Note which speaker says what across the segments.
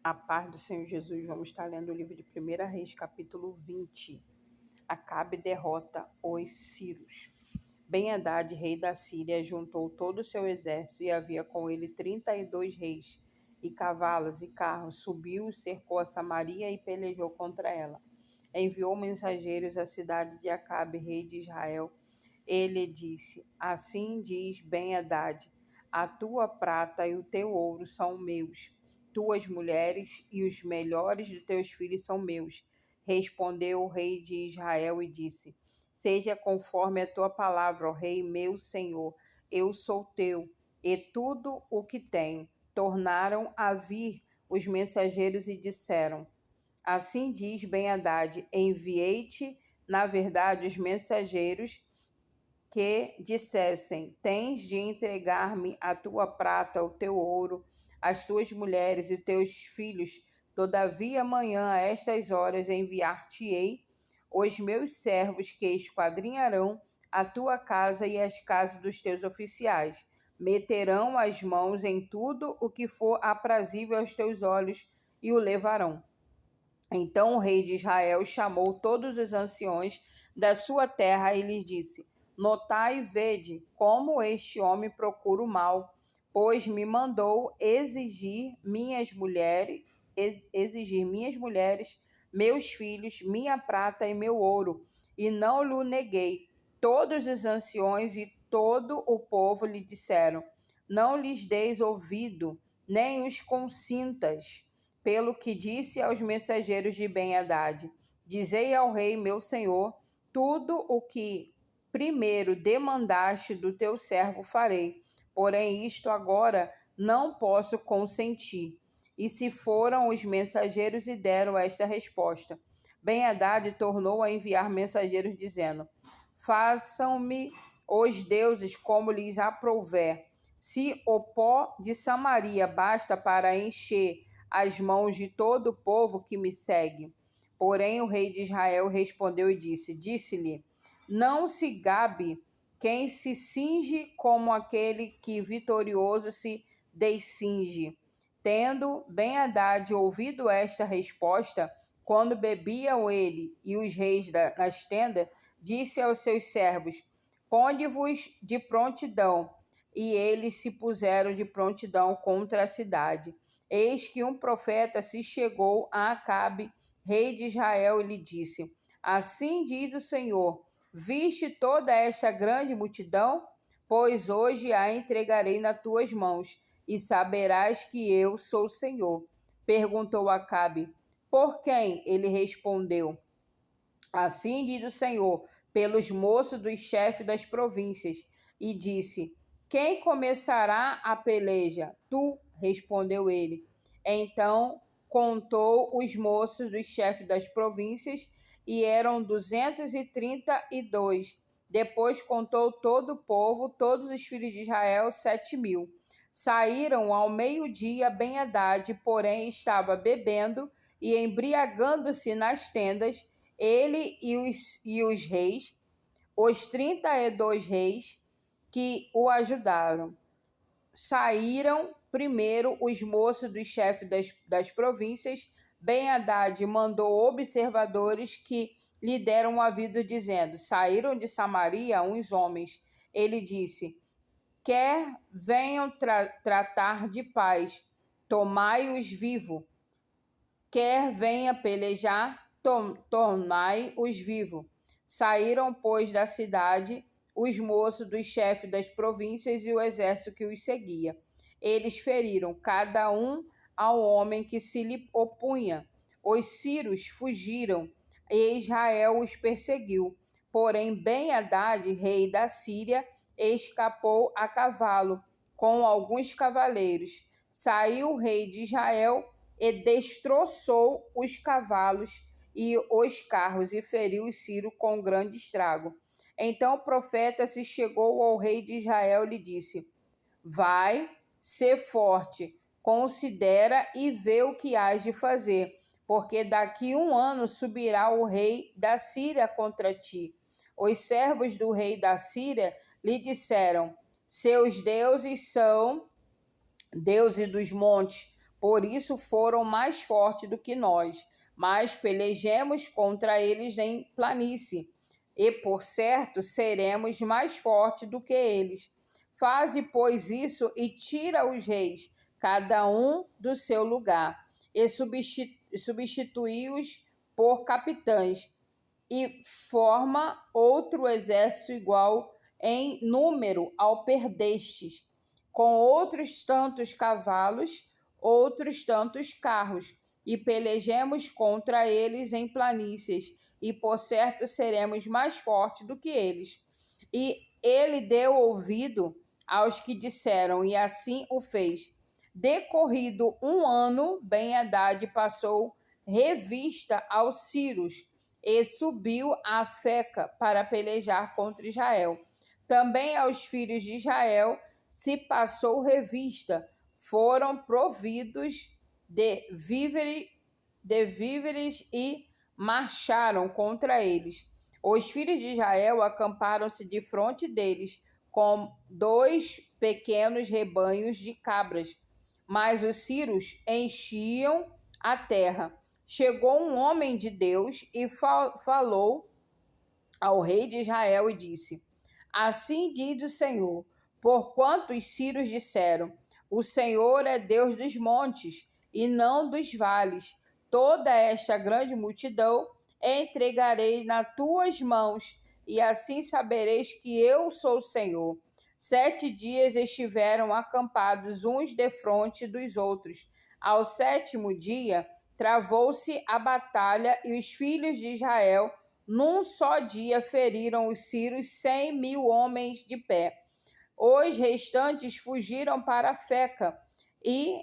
Speaker 1: A paz do Senhor Jesus, vamos estar lendo o livro de 1 Reis, capítulo 20. Acabe derrota os sírios. Ben-Hadad, rei da Síria, juntou todo o seu exército e havia com ele 32 reis, e cavalos e carros. Subiu, cercou a Samaria e pelejou contra ela. Enviou mensageiros à cidade de Acabe, rei de Israel. Ele disse: Assim diz Ben-Hadad: a tua prata e o teu ouro são meus, tuas mulheres e os melhores de teus filhos são meus. Respondeu o rei de Israel e disse: Seja conforme a tua palavra, ó rei meu senhor, eu sou teu, e tudo o que tenho. Tornaram a vir os mensageiros e disseram: Assim diz Ben-Hadad: enviei-te, na verdade, os mensageiros que dissessem: Tens de entregar-me a tua prata, o teu ouro, as tuas mulheres e teus filhos. Todavia, amanhã, a estas horas, enviar-te-ei os meus servos, que esquadrinharão a tua casa e as casas dos teus oficiais. Meterão as mãos em tudo o que for aprazível aos teus olhos e o levarão. Então o rei de Israel chamou todos os anciões da sua terra e lhes disse: Notai e vede como este homem procura o mal, pois me mandou exigir minhas mulheres, meus filhos, minha prata e meu ouro, e não lhe neguei. Todos os anciões e todo o povo lhe disseram: Não lhes deis ouvido, nem os consintas. Pelo que disse aos mensageiros de Ben-Hadad: Dizei ao rei meu senhor, tudo o que primeiro demandaste do teu servo farei, porém isto agora não posso consentir. E se foram os mensageiros e deram esta resposta. Ben-Hadad tornou a enviar mensageiros dizendo: Façam-me os deuses como lhes aprouver. Se o pó de Samaria basta para encher as mãos de todo o povo que me segue. Porém o rei de Israel respondeu e disse-lhe: Não se gabe quem se cinge como aquele que vitorioso se descinge. Tendo Ben-Hadad ouvido esta resposta, quando bebiam ele e os reis nas tendas, disse aos seus servos: Ponde-vos de prontidão. E eles se puseram de prontidão contra a cidade. Eis que um profeta se chegou a Acabe, rei de Israel, e lhe disse: Assim diz o Senhor: Viste toda esta grande multidão? Pois hoje a entregarei nas tuas mãos, e saberás que eu sou o Senhor. Perguntou Acabe: Por quem? Ele respondeu: Assim diz o Senhor, pelos moços dos chefes das províncias. E disse: Quem começará a peleja? Tu, respondeu ele. Então contou os moços dos chefes das províncias, e eram 232. Depois contou todo o povo, todos os filhos de Israel, 7.000. Saíram ao meio-dia. Ben-Hadad, porém, estava bebendo e embriagando-se nas tendas, ele e os reis, os 32 reis que o ajudaram. Saíram primeiro os moços dos chefes das províncias. Ben-Hadad mandou observadores que lhe deram um aviso dizendo: Saíram de Samaria uns homens. Ele disse: Quer venham tratar de paz, tomai-os vivo. Quer venha pelejar, tornai-os vivos. Saíram, pois, da cidade os moços dos chefes das províncias e o exército que os seguia. Eles feriram cada um ao homem que se lhe opunha. Os sírios fugiram e Israel os perseguiu. Porém, Ben-Hadad, rei da Síria, escapou a cavalo com alguns cavaleiros. Saiu o rei de Israel e destroçou os cavalos e os carros e feriu os sírios com grande estrago. Então o profeta se chegou ao rei de Israel e lhe disse: Vai, sê forte, considera e vê o que hás de fazer, porque daqui 1 ano subirá o rei da Síria contra ti. Os servos do rei da Síria lhe disseram: Seus deuses são deuses dos montes, por isso foram mais fortes do que nós. Mas pelejemos contra eles em planície, e por certo seremos mais fortes do que eles. Faze, pois, isso e tira os reis, cada um do seu lugar, e substitui-os por capitães, e forma outro exército igual em número ao perdestes, com outros tantos cavalos, outros tantos carros, e pelejemos contra eles em planícies, e por certo seremos mais fortes do que eles. E ele deu ouvido aos que disseram, e assim o fez. Decorrido um ano, Ben-Hadad passou revista aos Círios e subiu a Feca para pelejar contra Israel. Também aos filhos de Israel se passou revista, foram providos de víveres e marcharam contra eles. Os filhos de Israel acamparam-se defronte deles com 2 pequenos rebanhos de cabras, mas os sírios enchiam a terra. Chegou um homem de Deus e falou ao rei de Israel e disse: Assim diz o Senhor, porquanto os sírios disseram: O Senhor é Deus dos montes e não dos vales. Toda esta grande multidão entregarei nas tuas mãos, e assim sabereis que eu sou o Senhor. 7 dias estiveram acampados uns defronte dos outros. Ao 7º dia, travou-se a batalha e os filhos de Israel, num só dia, feriram os sírios 100.000 homens de pé. Os restantes fugiram para Feca e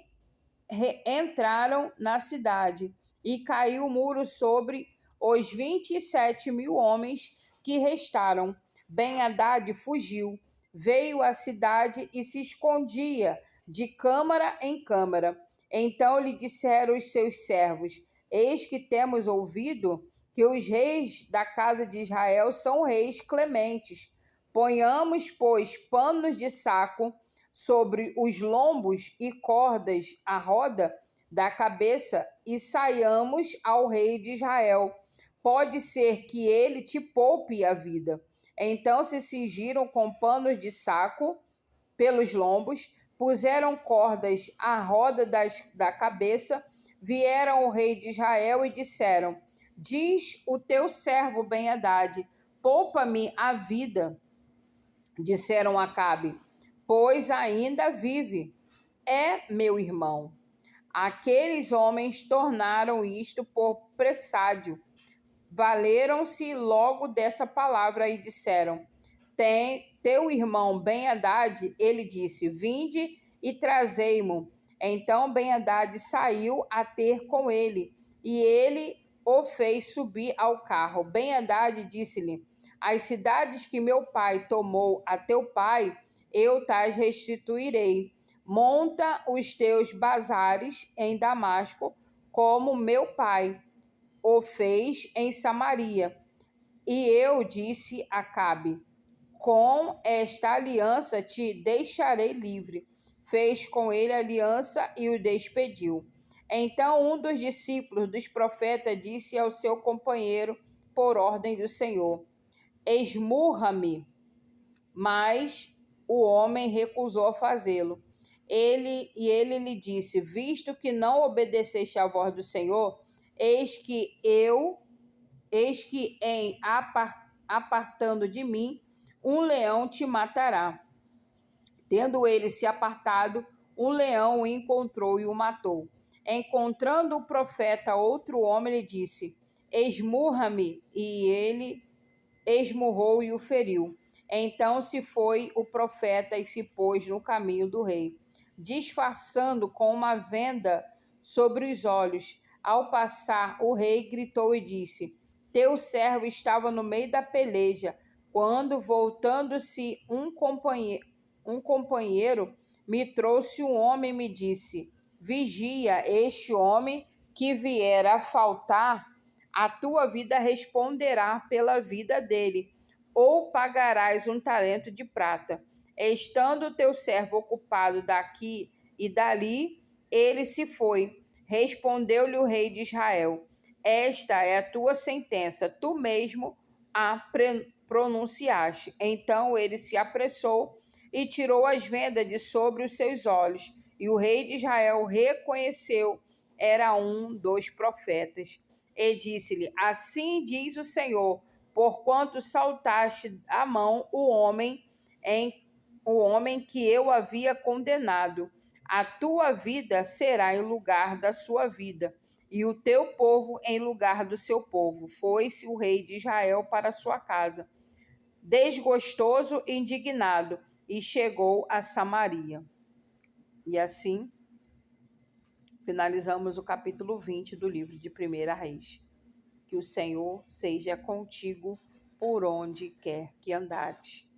Speaker 1: entraram na cidade, e caiu o muro sobre os 27.000 homens que restaram. Ben-Hadad fugiu, veio à cidade e se escondia de câmara em câmara. Então lhe disseram os seus servos: Eis que temos ouvido que os reis da casa de Israel são reis clementes. Ponhamos, pois, panos de saco sobre os lombos e cordas à roda da cabeça e saiamos ao rei de Israel. Pode ser que ele te poupe a vida. Então se cingiram com panos de saco pelos lombos, puseram cordas à roda da cabeça, vieram ao rei de Israel e disseram: Diz o teu servo Ben-Hadad, poupa-me a vida. Disseram a Acabe: Pois ainda vive, é meu irmão. Aqueles homens tornaram isto por presságio, valeram-se logo dessa palavra e disseram: Teu irmão Ben-Hadad, ele disse: Vinde e trazei-mo. Então Ben-Hadad saiu a ter com ele, e ele o fez subir ao carro. Ben-Hadad disse-lhe: As cidades que meu pai tomou a teu pai, eu tais restituirei. Monta os teus bazares em Damasco, como meu pai o fez em Samaria. E eu disse a Acabe: Com esta aliança te deixarei livre. Fez com ele aliança e o despediu. Então um dos discípulos dos profetas disse ao seu companheiro, por ordem do Senhor: Esmurra-me. Mas o homem recusou fazê-lo. Ele lhe disse: Visto que não obedeceste à voz do Senhor, eis que em apartando de mim, um leão te matará. Tendo ele se apartado, um leão o encontrou e o matou. Encontrando o profeta outro homem, lhe disse: Esmurra-me. E ele esmurrou e o feriu. Então se foi o profeta e se pôs no caminho do rei, disfarçando com uma venda sobre os olhos. Ao passar, o rei gritou e disse: Teu servo estava no meio da peleja, quando, voltando-se um companheiro, me trouxe um homem e me disse: Vigia, este homem que vier a faltar, a tua vida responderá pela vida dele, ou pagarás 1 talento de prata. Estando o teu servo ocupado daqui e dali, ele se foi. Respondeu-lhe o rei de Israel: esta é a tua sentença, tu mesmo a pronunciaste. Então ele se apressou e tirou as vendas de sobre os seus olhos. E o rei de Israel reconheceu, era um dos profetas. E disse-lhe: assim diz o Senhor, porquanto saltaste a mão o homem que eu havia condenado. A tua vida será em lugar da sua vida, e o teu povo em lugar do seu povo. Foi-se o rei de Israel para sua casa, desgostoso e indignado, e chegou a Samaria. E assim finalizamos o capítulo 20 do livro de 1 Reis. Que o Senhor seja contigo por onde quer que andares.